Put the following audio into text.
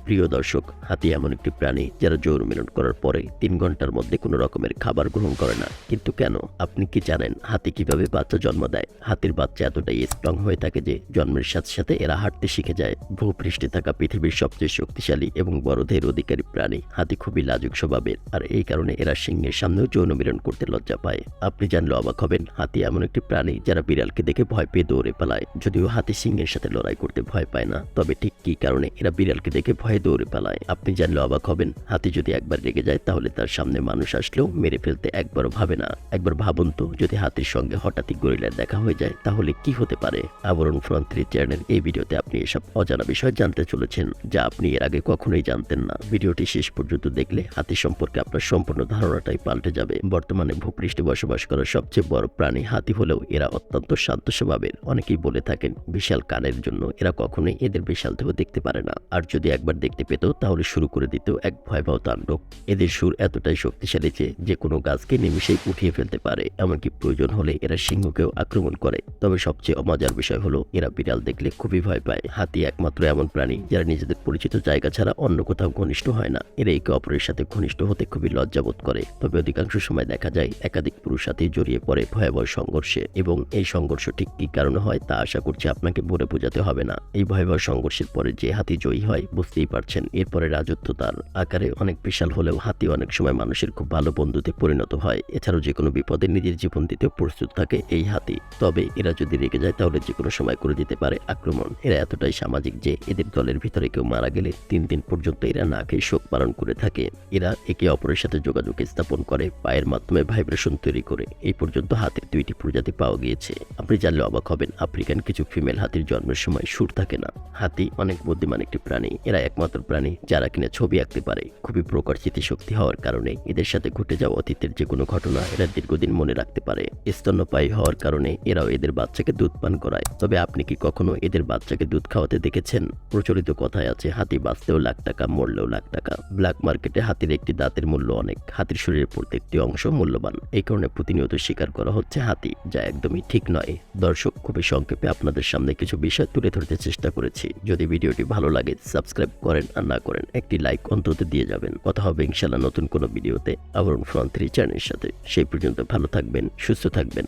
প্রিয় দর্শক, হাতি এমন একটি প্রাণী যারা যৌন মিলন করার পরে ৩ ঘন্টার মধ্যে কোনো রকমের খাবার গ্রহণ করে না। কিন্তু কেন? আপনি কি জানেন হাতি কিভাবে বাচ্চা জন্ম দেয়? হাতির বাচ্চা এতটাই স্ট্রং হয়ে থাকে যে জন্মের সাথে সাথে এরা হাঁটতে শিখে যায়। ভূপৃষ্ঠে থাকা পৃথিবীর সবচেয়ে শক্তিশালী এবং বড় দেহের অধিকারী প্রাণী হাতি খুবই লাজুক স্বভাবের, আর এই কারণে এরা সিংহের সামনেও যৌন মিলন করতে লজ্জা পায়। আপনি জানলে অবাক হবেন, হাতি এমন একটি প্রাণী যারা বিড়ালকে দেখে ভয় পেয়ে দৌড়ে পালায়। যদিও হাতি সিংহের সাথে লড়াই করতে ভয় পায় না, তবে ঠিক কি কারণে এরা বিড়ালকে দেখে ভয়ে দৌড়ে পালায় আপনি জানলে অবাক হবেন। হাতি যদি একবার রেগে যায় তাহলে তার সামনে মানুষ আসলেও মেরে ফেলতে একবারও ভাবে না। একবার ভাবুন তো, যদি হাতির সঙ্গে হঠাৎই গরিলার দেখা হয়ে যায় তাহলে কি হতে পারে? আবরণ ফ্রন্ট 3 চ্যানেলের এই ভিডিওতে আপনি এসব অজানা বিষয় জানতে চলেছেন, যা আপনি এর আগে কখনোই জানতেন না। ভিডিওটি শেষ পর্যন্ত দেখলে হাতি সম্পর্কে আপনার সম্পূর্ণ ধারণাটাই পাল্টে যাবে। বর্তমানে ভূপৃষ্ঠে বসবাস করা সবচেয়ে বড় প্রাণী হাতি হলেও এরা অত্যন্ত শান্ত স্বভাবের। অনেকেই বলে থাকেন বিশাল কানের জন্য এরা কখনোই এদের বিশাল দেহ দেখতে পারে না, আর যদি একবার দেখতে পেত তাহলে শুরু করে দিত এক ভয়াবহ তাণ্ডব। এদের সুর এতটাই শক্তিশালী যে কোনো গাছকে নিমিষেই উঠিয়ে ফেলতে পারে, এমনকি প্রয়োজন হলে এরা সিংহকেও আক্রমণ করে। তবে সবচেয়ে মজার বিষয় হলো এরা বিড়াল দেখলে খুবই ভয় পায়। হাতি একমাত্র এমন প্রাণী যারা নিজেদের পরিচিত জায়গা ছাড়া অন্য কোথাও ঘনিষ্ঠ হয় না। এরা একে অপরের সাথে ঘনিষ্ঠ হতে খুবই লজ্জাবোধ করে, তবে অধিকাংশ সময় দেখা যায় একাধিক পুরুষ হাতি জড়িয়ে পড়ে ভয়াবহ সংঘর্ষে, এবং এই সংঘর্ষ ঠিক কি কারণে হয় তা আশা করছি আপনাকে বলে বোঝাতে হবে না। এই ভয়াবহ সংঘর্ষের পরে যে হাতি জয়ী হয় বুঝতেই পারছেন, এরপরে রাজত্ব তার। আকারে অনেক বিশাল হলেও হাতি অনেক সময় মানুষের খুব ভালো বন্ধুতে পরিণত হয়। এছাড়াও যে কোনো বিপদে নিজের জীবন দিতেও প্রস্তুত থাকে এই হাতি। তবে এরা যদি রেগে যায় তাহলে যে কোনো সময় করে দিতে পারে আক্রমণ। এরা এতটাই সামাজিক যে এদের দলের ভিতরে কেউ মারা গেলে 3 দিন পর্যন্ত এরা না খেয়ে শোক পালন করে থাকে। এরা একে অপরের সাথে যোগাযোগ স্থাপন করে পায়ের মাধ্যমে ভাইব্রেশন তৈরি করে। এই পর্যন্ত হাতির 2টি প্রজাতি পাওয়া গিয়েছে। আপনি জানলে অবাক হবেন, আফ্রিকান কিছু ফিমেল হাতির জন্মের সময় সুর থাকে না। হাতি অনেক বুদ্ধিমান একটি প্রাণী। এরা একমাত্র প্রাণী যারা কিনা ছবি আঁকতে পারে। খুবই প্রকট স্মৃতিশক্তি হওয়ার কারণে এদের সাথে ঘটে যাওয়া অতীতের যে কোনো ঘটনা এরা দীর্ঘদিন মনে রাখতে পারে। স্তন্যপায়ী হওয়ার কারণে এরাও এদের বাচ্চাকে দুধ পান করায়। তবে আপনি কি কখনো এদের বাচ্চাকে দুধ খাওয়াতে দেখেছেন? প্রচলিত কথায় আছে হাতি বাঁচতেও লাখ টাকা, মরলেও লাখ টাকা। ব্ল্যাক মার্কেটে হাতির একটি দাঁতের মূল্য অনেক। হাতির শরীরের প্রত্যেকটি অংশ মূল্যবান, এই কারণে প্রতিনিয়ত শিকার করা হচ্ছে হাতি, যা একদমই ঠিক নয়। দর্শক, খুবই সংক্ষেপে আপনাদের সামনে কিছু বিষয় তুলে ধরতে চেষ্টা করেছি। যদি ভিডিওটি ভালো লাগে সাবস্ক্রাইব করেন, আর না করেন একটি লাইক অন্তত দিয়ে যাবেন। কথা হবে ইনশাআল্লাহ নতুন কোনো ভিডিওতে আবরণ ফ্রন্ট 3 চ্যানেলের সাথে। সেই পর্যন্ত ভালো থাকবেন, সুস্থ থাকবেন।